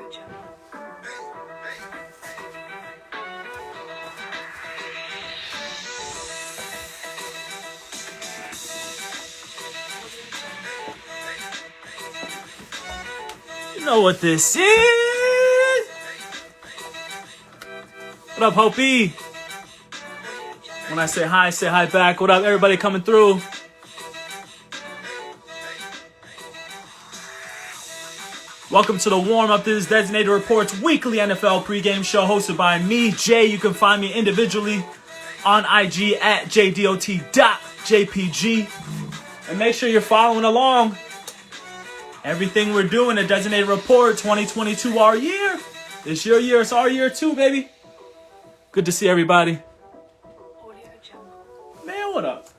You know what this is? What up, Hopi? When I say hi back. What up, everybody coming through? Welcome to the warm-up. This is Designated Reports weekly NFL pregame show hosted by me, Jay. You can find me individually on IG at jdot.jpg. And make sure you're following along. Everything we're doing at Designated Report 2022, our year. It's your year. It's our year too, baby. Good to see everybody. Man, what up?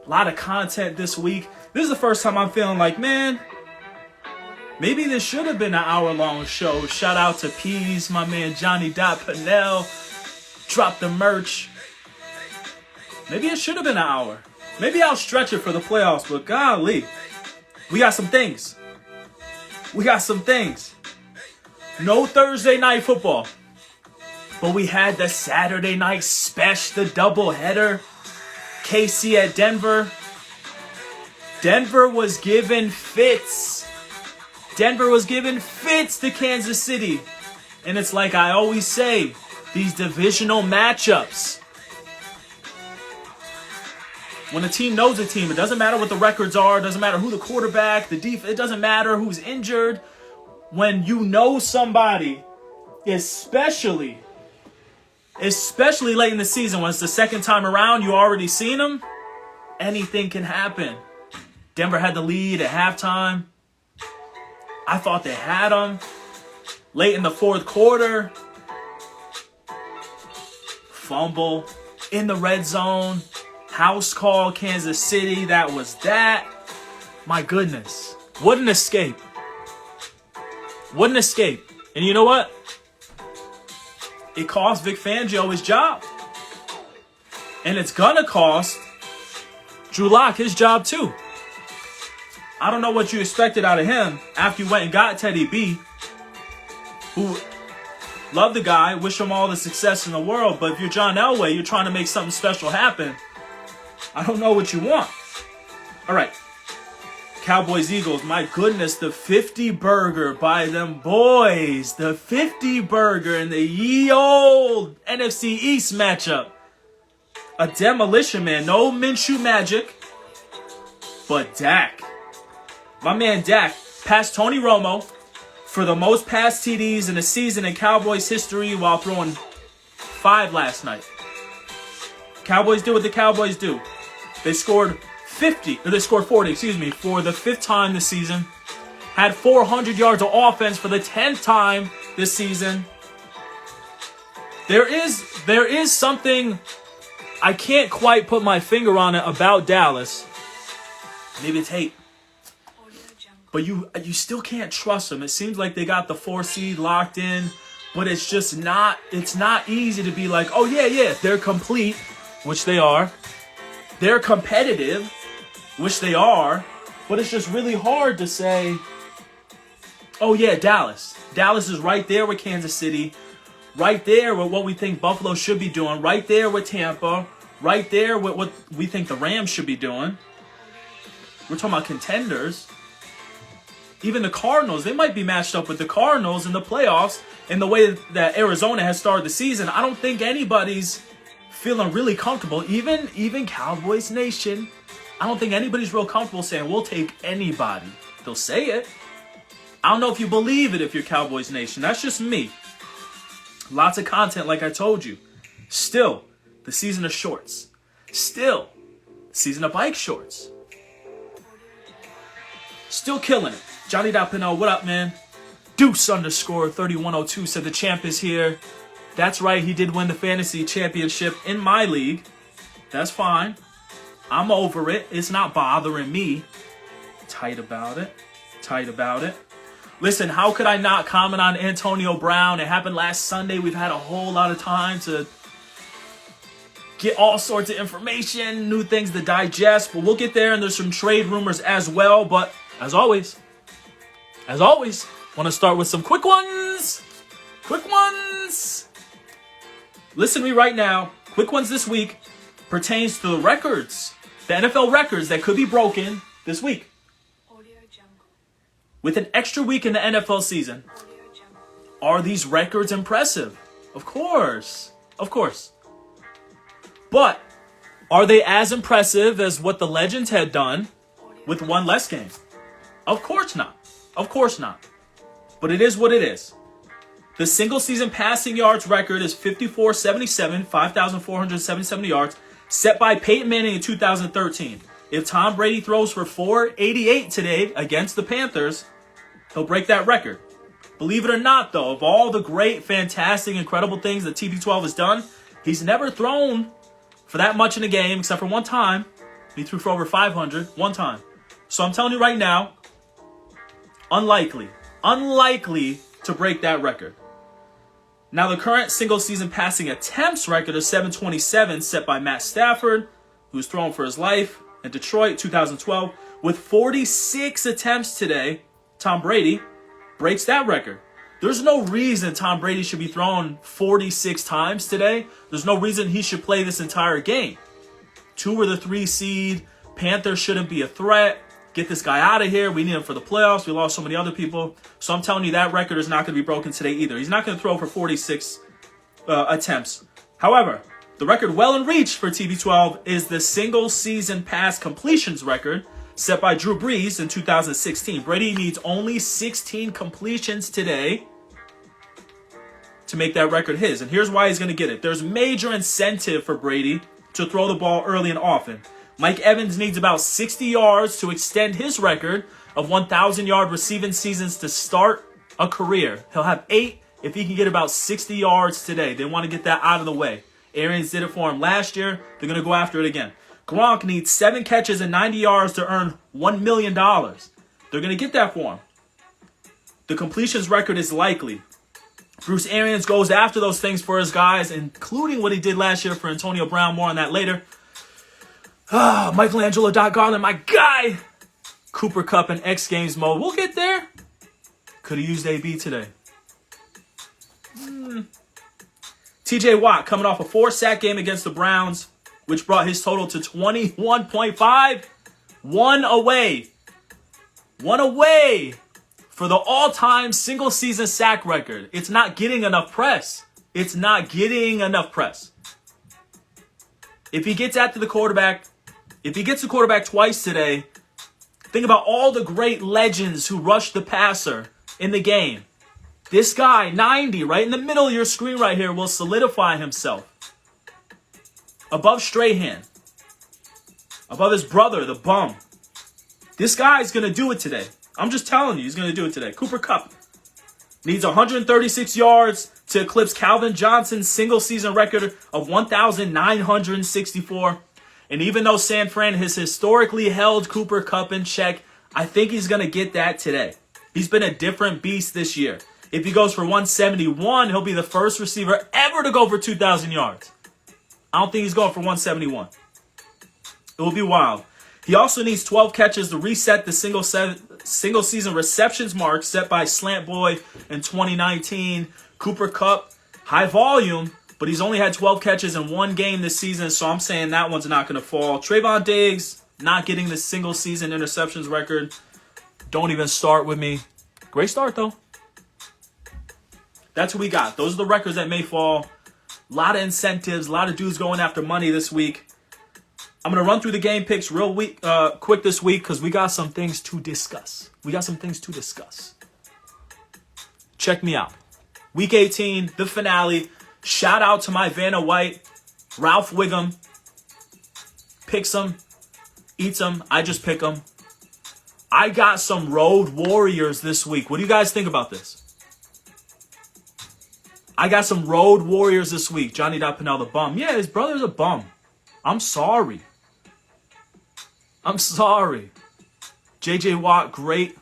A lot of content this week. This is the first time I'm feeling like, man, maybe this should have been an hour-long show. Shout out to Peas, my man Johnny Pennell. Drop the merch. Maybe it should have been an hour. Maybe I'll stretch it for the playoffs, but golly, we got some things. No Thursday night football, but we had the Saturday night special, the doubleheader. KC at Denver. Denver was given fits. To Kansas City. And it's like I always say, these divisional matchups. When a team knows a team, it doesn't matter what the records are. It doesn't matter who the quarterback, the defense. It doesn't matter who's injured. When you know somebody, especially late in the season, when it's the second time around, you already seen them, anything can happen. Denver had the lead at halftime. I thought they had them. Late in the fourth quarter, fumble in the red zone. House call, Kansas City. That was that. My goodness. What an escape. And you know what? It cost Vic Fangio his job. And it's going to cost Drew Lock his job too. I don't know what you expected out of him after you went and got Teddy B, who love the guy, wish him all the success in the world. But if you're John Elway, you're trying to make something special happen. I don't know what you want. All right. Cowboys, Eagles. My goodness, the 50 burger by them boys. The 50 burger in the ye old NFC East matchup. A demolition, man. No Minshew magic. But Dak. My man Dak passed Tony Romo for the most pass TDs in a season in Cowboys history while throwing 5 last night. Cowboys do what the Cowboys do. They scored 40, for the 5th time this season. Had 400 yards of offense for the 10th time this season. There is something I can't quite put my finger on it about Dallas. Maybe it's hate. But you still can't trust them. It seems like they got the 4 seed locked in, but it's not easy to be like, oh yeah, they're complete, which they are. They're competitive, which they are, but it's just really hard to say, oh yeah, Dallas. Dallas is right there with Kansas City, right there with what we think Buffalo should be doing, right there with Tampa, right there with what we think the Rams should be doing. We're talking about contenders. Even the Cardinals, they might be matched up with the Cardinals in the playoffs in the way that Arizona has started the season. I don't think anybody's feeling really comfortable. Even Cowboys Nation, I don't think anybody's real comfortable saying, we'll take anybody. They'll say it. I don't know if you believe it if you're Cowboys Nation. That's just me. Lots of content, like I told you. Still, the season of shorts. Still, season of bike shorts. Still killing it. Johnny Pennell, what up, man? Deuce_3102 said the champ is here. That's right, he did win the fantasy championship in my league. That's fine. I'm over it. It's not bothering me. Tight about it. Listen, how could I not comment on Antonio Brown? It happened last Sunday. We've had a whole lot of time to get all sorts of information, new things to digest. But we'll get there, and there's some trade rumors as well. But as always, As always, want to start with some quick ones. Quick ones. Listen to me right now. Quick ones this week pertains to the records, the NFL records that could be broken this week. With an extra week in the NFL season, are these records impressive? Of course. Of course. But are they as impressive as what the legends had done with one less game? Of course not. Of course not. But it is what it is. The single season passing yards record is 5,477, 5,477 yards, set by Peyton Manning in 2013. If Tom Brady throws for 488 today against the Panthers, he'll break that record. Believe it or not, though, of all the great, fantastic, incredible things that TB12 has done, he's never thrown for that much in a game, except for one time. He threw for over 500, one time. So I'm telling you right now, unlikely to break that record. Now, the current single-season passing attempts record is 727, set by Matt Stafford, who's thrown for his life in Detroit, 2012. With 46 attempts today, Tom Brady breaks that record. There's no reason Tom Brady should be thrown 46 times today. There's no reason he should play this entire game. 2 or the 3 seed. Panthers shouldn't be a threat. Get this guy out of here. We need him for the playoffs. We lost so many other people. So I'm telling you, that record is not going to be broken today either. He's not going to throw for 46 attempts. However, the record well in reach for TB12 is the single-season pass completions record set by Drew Brees in 2016. Brady needs only 16 completions today to make that record his. And here's why he's going to get it. There's major incentive for Brady to throw the ball early and often. Mike Evans needs about 60 yards to extend his record of 1,000-yard receiving seasons to start a career. He'll have 8 if he can get about 60 yards today. They want to get that out of the way. Arians did it for him last year. They're going to go after it again. Gronk needs 7 catches and 90 yards to earn $1 million. They're going to get that for him. The completions record is likely. Bruce Arians goes after those things for his guys, including what he did last year for Antonio Brown. More on that later. Michelangelo Garland, my guy. Cooper Kupp in X Games mode. We'll get there. Could have used AB today. TJ Watt coming off a 4-sack game against the Browns, which brought his total to 21.5. One away for the all-time single-season sack record. It's not getting enough press. If he gets after the quarterback, if he gets the quarterback twice today, think about all the great legends who rushed the passer in the game. This guy, 90, right in the middle of your screen right here, will solidify himself. Above Strahan. Above his brother, the bum. This guy's going to do it today. I'm just telling you, he's going to do it today. Cooper Kupp needs 136 yards to eclipse Calvin Johnson's single-season record of 1,964. And even though San Fran has historically held Cooper Kupp in check, I think he's going to get that today. He's been a different beast this year. If he goes for 171, he'll be the first receiver ever to go for 2,000 yards. I don't think he's going for 171. It will be wild. He also needs 12 catches to reset the single-season receptions mark set by Slant Boy in 2019. Cooper Kupp, high volume, but he's only had 12 catches in one game this season, so I'm saying that one's not going to fall. Trayvon Diggs, not getting the single-season interceptions record. Don't even start with me. Great start, though. That's what we got. Those are the records that may fall. A lot of incentives, a lot of dudes going after money this week. I'm going to run through the game picks real quick this week because we got some things to discuss. Check me out. Week 18, the finale. Shout out to my Vanna White, Ralph Wiggum. Picks them, eats them. I just pick them. I got some road warriors this week. What do you guys think about this? I got some road warriors this week. Johnny Pinell, the bum. Yeah, his brother's a bum. I'm sorry. J.J. Watt, great.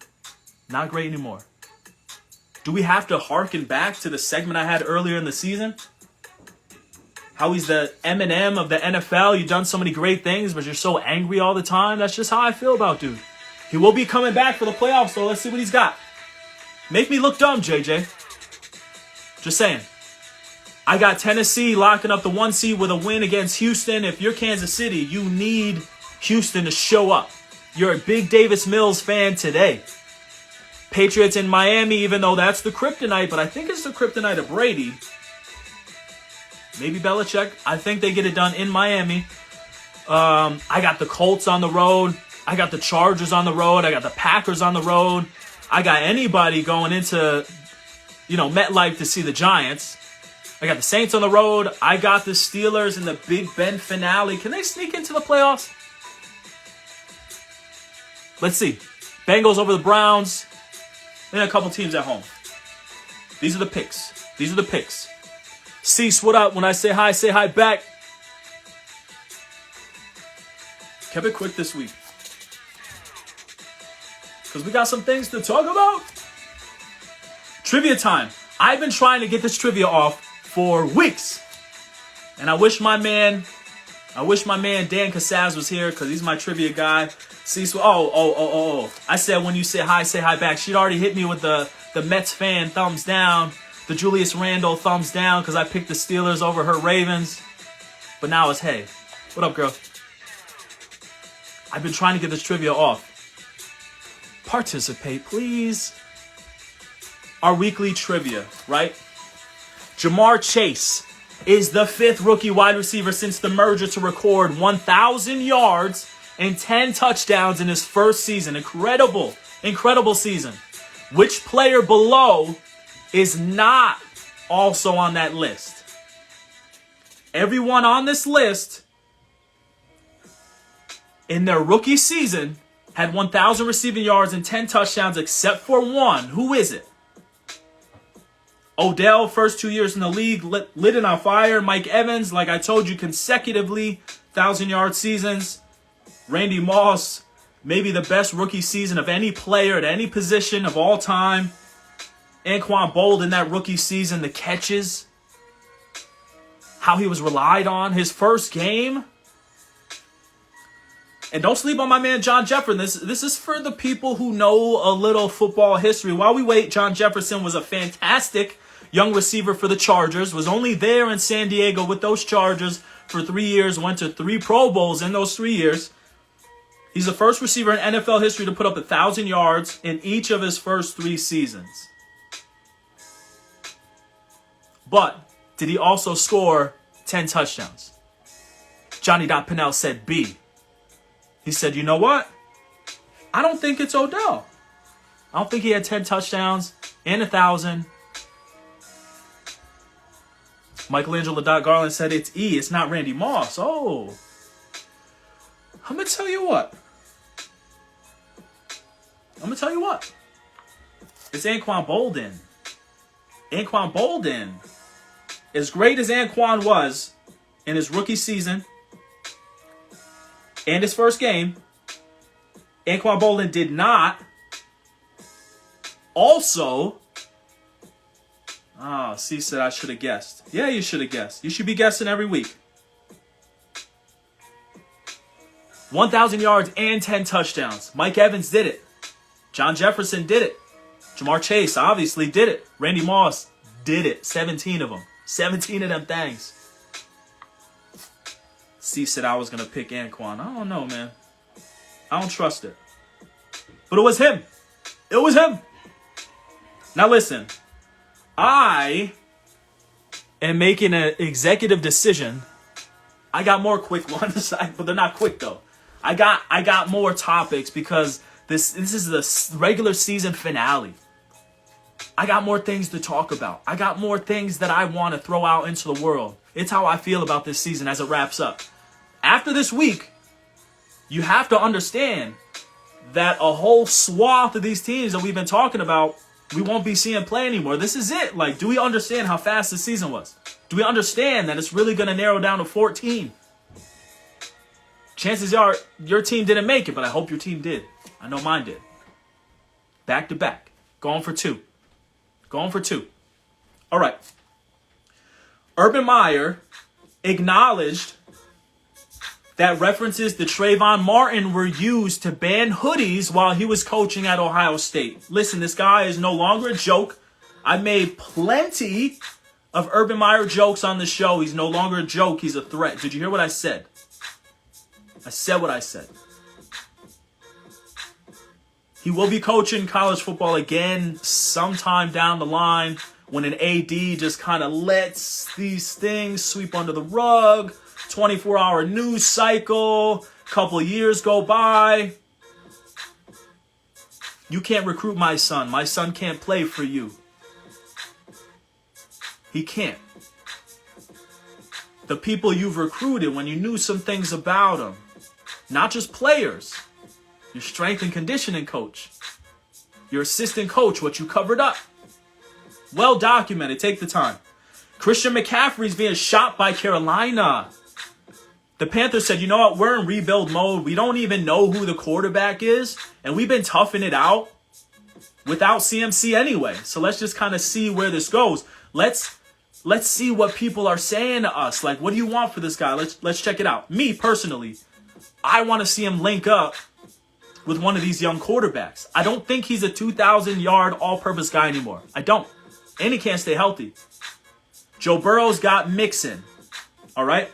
Not great anymore. Do we have to harken back to the segment I had earlier in the season? How he's the Eminem of the NFL. You've done so many great things, but you're so angry all the time. That's just how I feel about dude. He will be coming back for the playoffs, so let's see what he's got. Make me look dumb, JJ. Just saying. I got Tennessee locking up the 1 seed with a win against Houston. If you're Kansas City, you need Houston to show up. You're a big Davis Mills fan today. Patriots in Miami, even though that's the kryptonite, but I think it's the kryptonite of Brady. Maybe Belichick. I think they get it done in Miami. I got the Colts on the road. I got the Chargers on the road. I got the Packers on the road. I got anybody going into, MetLife to see the Giants. I got the Saints on the road. I got the Steelers in the Big Ben finale. Can they sneak into the playoffs? Let's see. Bengals over the Browns. Then a couple teams at home. These are the picks. Cease, what up? When I say hi back. Kept it quick this week. Because we got some things to talk about. Trivia time. I've been trying to get this trivia off for weeks. And I wish my man Dan Casaz was here because he's my trivia guy. Cease, I said when you say hi back. She'd already hit me with the Mets fan thumbs down. The Julius Randle thumbs down because I picked the Steelers over her Ravens. But now it's hey. What up, girl? I've been trying to get this trivia off. Participate, please. Our weekly trivia, right? Jamar Chase is the 5th rookie wide receiver since the merger to record 1,000 yards and 10 touchdowns in his first season. Incredible season. Which player below is not also on that list? Everyone on this list in their rookie season had 1,000 receiving yards and 10 touchdowns except for one. Who is it? Odell, first 2 years in the league, lit it on fire. Mike Evans, like I told you, consecutively 1,000-yard seasons. Randy Moss, maybe the best rookie season of any player at any position of all time. Anquan Bold in that rookie season, the catches. How he was relied on. His first game. And don't sleep on my man John Jefferson. This is for the people who know a little football history. While we wait, John Jefferson was a fantastic young receiver for the Chargers. Was only there in San Diego with those Chargers for 3 years. Went to 3 Pro Bowls in those 3 years. He's the first receiver in NFL history to put up 1,000 yards in each of his first 3 seasons. But did he also score 10 touchdowns? Johnny Pennell said B. He said, you know what? I don't think it's Odell. I don't think he had 10 touchdowns and 1,000. Michelangelo Garland said it's E. It's not Randy Moss. Oh. I'm going to tell you what. It's Anquan Boldin. Anquan Boldin. As great as Anquan was in his rookie season and his first game, Anquan Boldin did not also... C said I should have guessed. Yeah, you should have guessed. You should be guessing every week. 1,000 yards and 10 touchdowns. Mike Evans did it. John Jefferson did it. Jamar Chase obviously did it. Randy Moss did it. 17 of them. 17 of them things. C said I was going to pick Anquan. I don't know, man. I don't trust it. But it was him. It was him. Now listen. I am making an executive decision. I got more quick ones, but they're not quick though. I got more topics because this is the regular season finale. I got more things to talk about. I got more things that I want to throw out into the world. It's how I feel about this season as it wraps up. After this week, you have to understand that a whole swath of these teams that we've been talking about, we won't be seeing play anymore. This is it. Like, do we understand how fast the season was? Do we understand that it's really going to narrow down to 14? Chances are your team didn't make it, but I hope your team did. I know mine did. Back to back. Going for two. All right. Urban Meyer acknowledged that references to Trayvon Martin were used to ban hoodies while he was coaching at Ohio State. Listen, this guy is no longer a joke. I made plenty of Urban Meyer jokes on the show. He's no longer a joke. He's a threat. Did you hear what I said? I said what I said. He will be coaching college football again sometime down the line when an AD just kind of lets these things sweep under the rug. 24-hour news cycle. Couple of years go by. You can't recruit my son. My son can't play for you. He can't. The people you've recruited, when you knew some things about them, not just players, your strength and conditioning coach, your assistant coach, what you covered up. Well documented. Take the time. Christian McCaffrey's being shot by Carolina. The Panthers said, you know what? We're in rebuild mode. We don't even know who the quarterback is. And we've been toughing it out without CMC anyway. So let's just kind of see where this goes. Let's see what people are saying to us. Like, what do you want for this guy? Let's check it out. Me, personally, I want to see him link up with one of these young quarterbacks. I don't think he's a 2,000-yard all-purpose guy anymore. I don't. And he can't stay healthy. Joe Burrow's got Mixon. All right?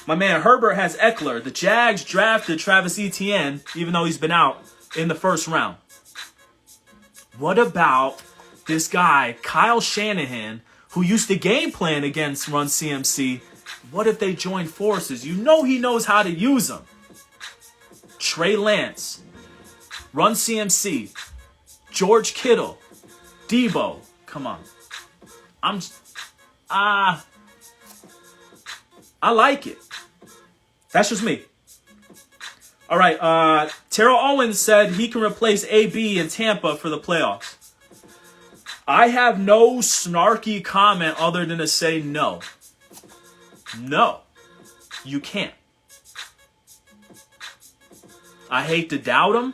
My man Herbert has Eckler. The Jags drafted Travis Etienne, even though he's been out, in the first round. What about this guy, Kyle Shanahan, who used to game plan against Run CMC? What if they join forces? You know he knows how to use them. Trey Lance, Run CMC, George Kittle, Debo. Come on. I like it. That's just me. All right. Terrell Owens said he can replace AB in Tampa for the playoffs. I have no snarky comment other than to say no. No, you can't. I hate to doubt him.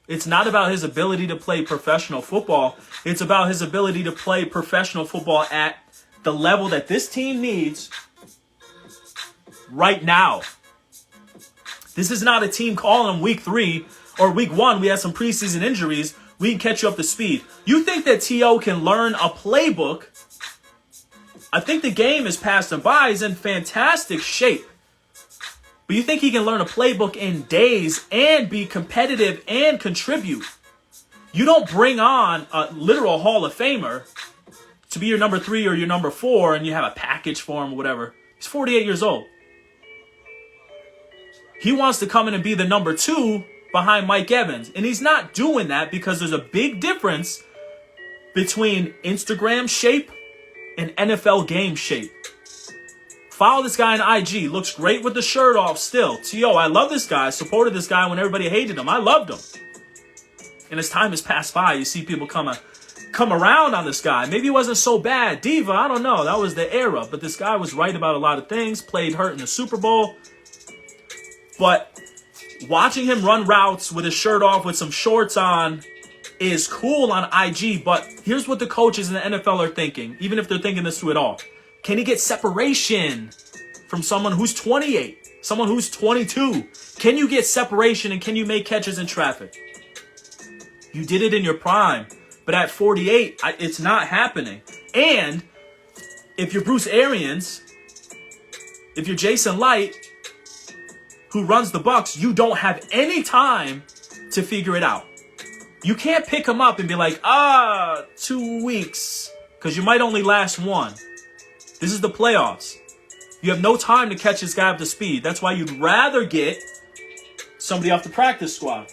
It's not about his ability to play professional football. It's about his ability to play professional football at the level that this team needs right now. This is not a team calling week 3 or week 1. We had some preseason injuries. We can catch you up to speed. You think that T.O. can learn a playbook? I think the game is passed him by. He's in fantastic shape. But you think he can learn a playbook in days and be competitive and contribute? You don't bring on a literal Hall of Famer to be your number 3 or your number 4 and you have a package for him or whatever. He's 48 years old. He wants to come in and be the number 2 behind Mike Evans. And he's not doing that because there's a big difference between Instagram shape and NFL game shape. Follow this guy on IG. Looks great with the shirt off still. T.O., I love this guy. I supported this guy when everybody hated him. I loved him. And as time has passed by, you see people come around on this guy. Maybe he wasn't so bad. Diva, I don't know. That was the era. But this guy was right about a lot of things. Played hurt in the Super Bowl. But watching him run routes with his shirt off with some shorts on is cool on IG. But here's what the coaches in the NFL are thinking, even if they're thinking this through at all. Can he get separation from someone who's 28, someone who's 22? Can you get separation and can you make catches in traffic? You did it in your prime, but at 48, it's not happening. And if you're Bruce Arians, if you're Jason Light, who runs the Bucs, you don't have any time to figure it out. You can't pick him up and be like, 2 weeks, because you might only last 1. This is the playoffs. You have no time to catch this guy up to speed. That's why you'd rather get somebody off the practice squad.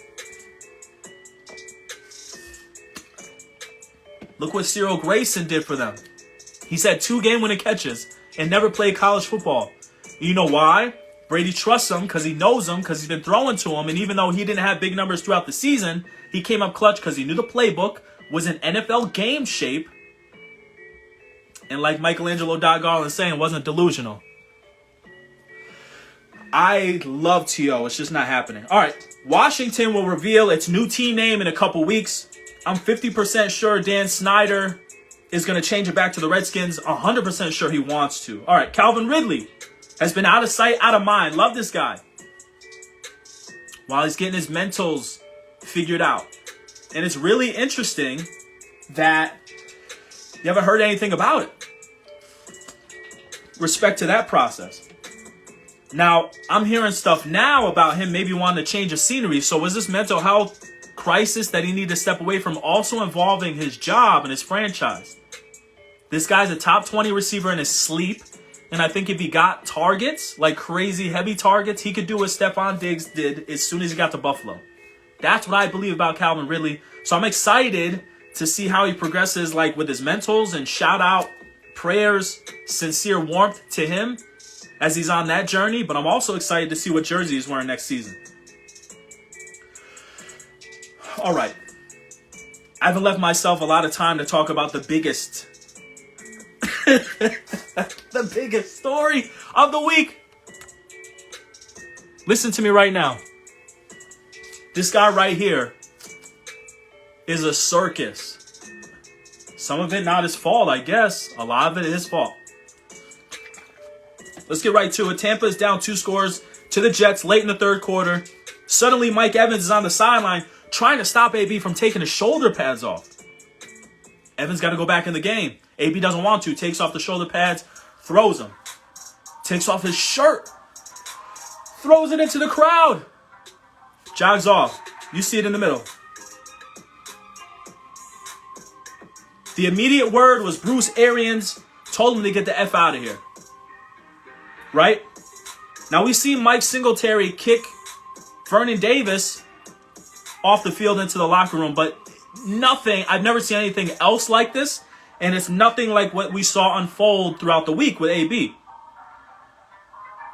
Look what Cyril Grayson did for them. He's had 2 game-winning catches and never played college football. You know why? Brady trusts him because he knows him, because he's been throwing to him. And even though he didn't have big numbers throughout the season, he came up clutch because he knew the playbook, was in NFL game shape, and like Michelangelo Garland is saying, wasn't delusional. I love T.O. It's just not happening. All right. Washington will reveal its new team name in a couple weeks. I'm 50% sure Dan Snyder is going to change it back to the Redskins. 100% sure he wants to. All right. Calvin Ridley has been out of sight, out of mind. Love this guy. While he's getting his mentals figured out. And it's really interesting that you haven't heard anything about it. Respect to that process. Now, I'm hearing stuff now about him maybe wanting to change of scenery. So was this mental health crisis that he needed to step away from also involving his job and his franchise? This guy's a top 20 receiver in his sleep. And I think if he got targets, like crazy heavy targets, he could do what Stephon Diggs did as soon as he got to Buffalo. That's what I believe about Calvin Ridley. So I'm excited to see how he progresses, like with his mentals, and shout out prayers, sincere warmth to him as he's on that journey. But I'm also excited to see what jersey he's wearing next season. All right. I haven't left myself a lot of time to talk about the biggest the biggest story of the week. Listen to me right now. This guy right here is a circus. Some of it not his fault, I guess. A lot of it is his fault. Let's get right to it. Tampa is down 2 scores to the Jets late in the third quarter. Suddenly, Mike Evans is on the sideline trying to stop AB from taking his shoulder pads off. Evans got to go back in the game. AB doesn't want to. Takes off the shoulder pads, throws them. Takes off his shirt, throws it into the crowd. Jogs off. You see it in the middle. The immediate word was Bruce Arians told him to get the F out of here. Right? Now we see Mike Singletary kick Vernon Davis off the field into the locker room, but nothing, I've never seen anything else like this, and it's nothing like what we saw unfold throughout the week with AB.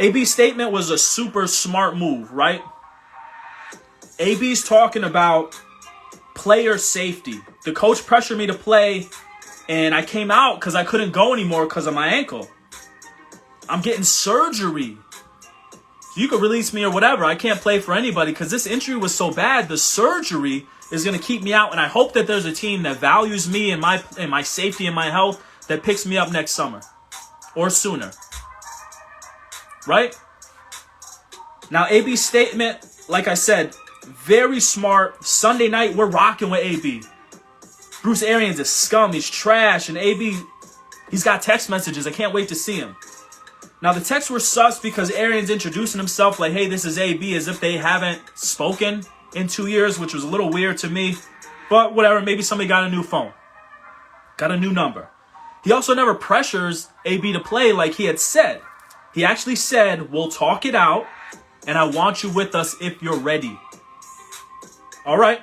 AB's statement was a super smart move, right? AB's talking about player safety. The coach pressured me to play, and I came out because I couldn't go anymore because of my ankle. I'm getting surgery. You could release me or whatever. I can't play for anybody because this injury was so bad. The surgery is going to keep me out, and I hope that there's a team that values me and my safety and my health that picks me up next summer or sooner. Right? Now, AB's statement, like I said, very smart. Sunday night, we're rocking with AB. Bruce Arians is scum. He's trash. And AB, he's got text messages. I can't wait to see him. Now, the texts were sus because Arians introducing himself like, hey, this is AB, as if they haven't spoken in 2 years, which was a little weird to me. But whatever, maybe somebody got a new phone. Got a new number. He also never pressures AB to play like he had said. He actually said, we'll talk it out, and I want you with us if you're ready. All right.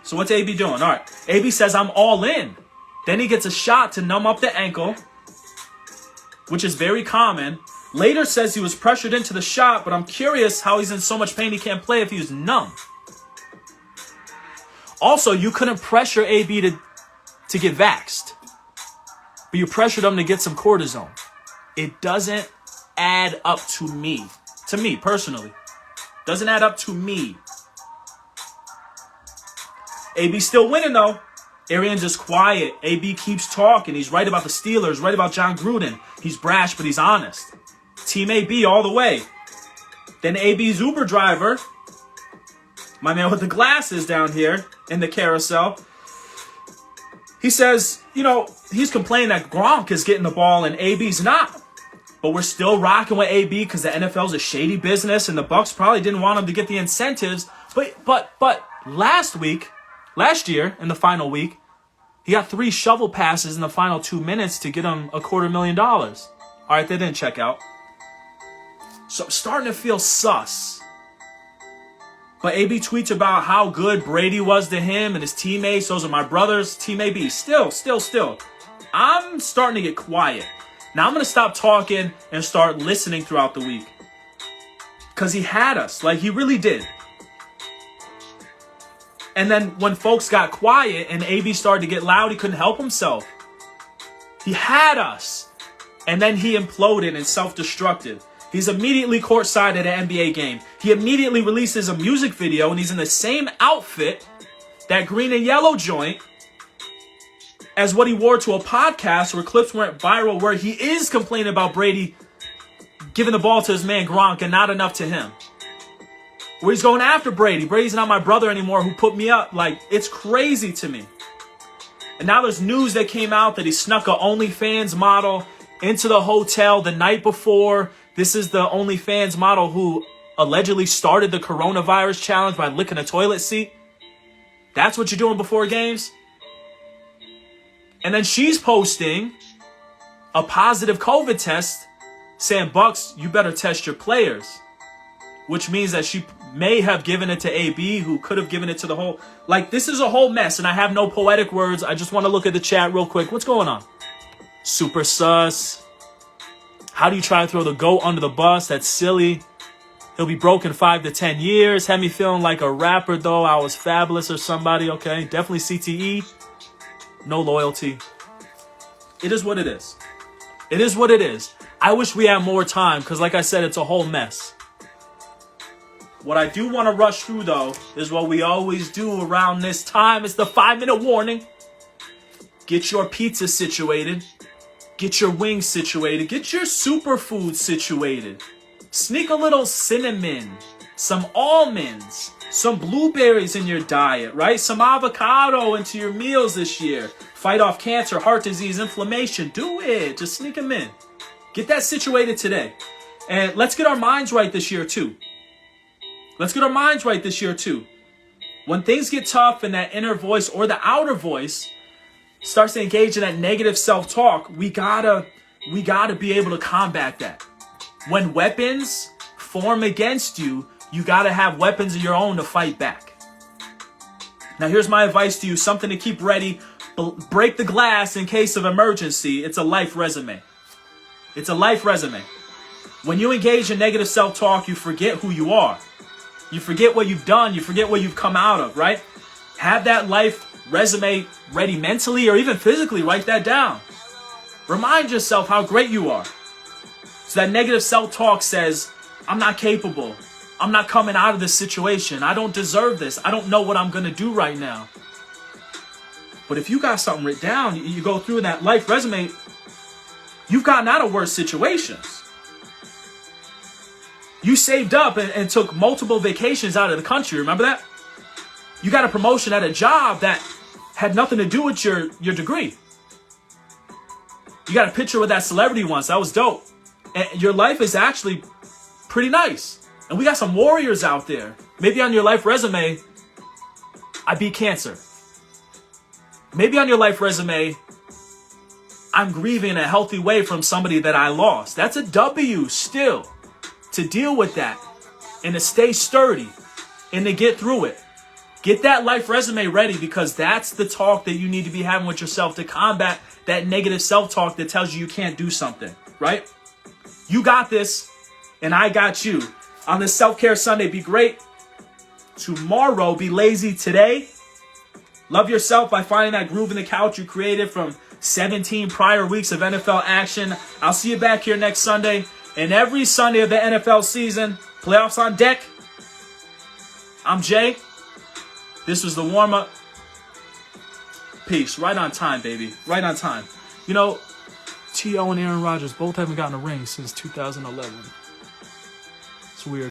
So what's AB doing? All right. AB says, I'm all in. Then he gets a shot to numb up the ankle, which is very common. Later says he was pressured into the shot, but I'm curious how he's in so much pain he can't play if he was numb. Also, you couldn't pressure AB to get vaxxed, but you pressured him to get some cortisone. It doesn't add up to me personally. Doesn't add up to me. AB's still winning though. Arians is quiet. AB keeps talking. He's right about the Steelers, right about John Gruden. He's brash, but he's honest. Team AB all the way. Then AB's Uber driver, my man with the glasses down here in the carousel, he says, he's complaining that Gronk is getting the ball and AB's not. But we're still rocking with AB because the NFL's a shady business and the Bucks probably didn't want him to get the incentives. But last year, in the final week, he got 3 shovel passes in the final 2 minutes to get him $250,000. All right, they didn't check out. So I'm starting to feel sus. But AB tweets about how good Brady was to him and his teammates. Those are my brothers. Team AB. Still. I'm starting to get quiet. Now I'm going to stop talking and start listening throughout the week. Because he had us. Like, he really did. And then when folks got quiet and AB started to get loud, he couldn't help himself. He had us. And then he imploded and self-destructed. He's immediately courtside at an NBA game. He immediately releases a music video and he's in the same outfit, that green and yellow joint, as what he wore to a podcast where clips went viral where he is complaining about Brady giving the ball to his man Gronk and not enough to him. Where he's going after Brady. Brady's not my brother anymore who put me up. Like, it's crazy to me. And now there's news that came out that he snuck a OnlyFans model into the hotel the night before. This is the OnlyFans model who allegedly started the coronavirus challenge by licking a toilet seat. That's what you're doing before games? And then she's posting a positive COVID test saying, Bucks, you better test your players. Which means that she may have given it to AB, who could have given it to the whole... Like, this is a whole mess, and I have no poetic words. I just want to look at the chat real quick. What's going on? Super sus. How do you try to throw the GOAT under the bus? That's silly. He'll be broke in 5 to 10 years. Had me feeling like a rapper, though. I was fabulous or somebody, okay? Definitely CTE. No loyalty. It is what it is. It is what it is. I wish we had more time, because like I said, it's a whole mess. What I do want to rush through, though, is what we always do around this time. It's the 5-minute warning. Get your pizza situated. Get your wings situated. Get your superfood situated. Sneak a little cinnamon, some almonds, some blueberries in your diet, right? Some avocado into your meals this year. Fight off cancer, heart disease, inflammation. Do it. Just sneak them in. Get that situated today. And let's get our minds right this year, too. Let's get our minds right this year, too. When things get tough and that inner voice or the outer voice starts to engage in that negative self-talk, we gotta be able to combat that. When weapons form against you, you gotta have weapons of your own to fight back. Now, here's my advice to you, something to keep ready. Break the glass in case of emergency. It's a life resume. It's a life resume. When you engage in negative self-talk, you forget who you are. You forget what you've done. You forget what you've come out of, right? Have that life resume ready mentally or even physically. Write that down. Remind yourself how great you are. So that negative self-talk says, I'm not capable. I'm not coming out of this situation. I don't deserve this. I don't know what I'm going to do right now. But if you got something written down, you go through that life resume, you've gotten out of worse situations. You saved up and took multiple vacations out of the country. Remember that? You got a promotion at a job that had nothing to do with your degree. You got a picture with that celebrity once. That was dope. And your life is actually pretty nice. And we got some warriors out there. Maybe on your life resume, I beat cancer. Maybe on your life resume, I'm grieving in a healthy way from somebody that I lost. That's a W still. To deal with that and to stay sturdy and to get through it. Get that life resume ready, because that's the talk that you need to be having with yourself to combat that negative self-talk that tells you can't do something, right? You got this and I got you. On this Self-Care Sunday, be great tomorrow, be lazy today. Love yourself by finding that groove in the couch you created from 17 prior weeks of NFL action. I'll see you back here next Sunday. And every Sunday of the NFL season, playoffs on deck. I'm Jay. This was the warm-up. Peace. Right on time, baby. Right on time. You know, T.O. and Aaron Rodgers both haven't gotten a ring since 2011. It's weird.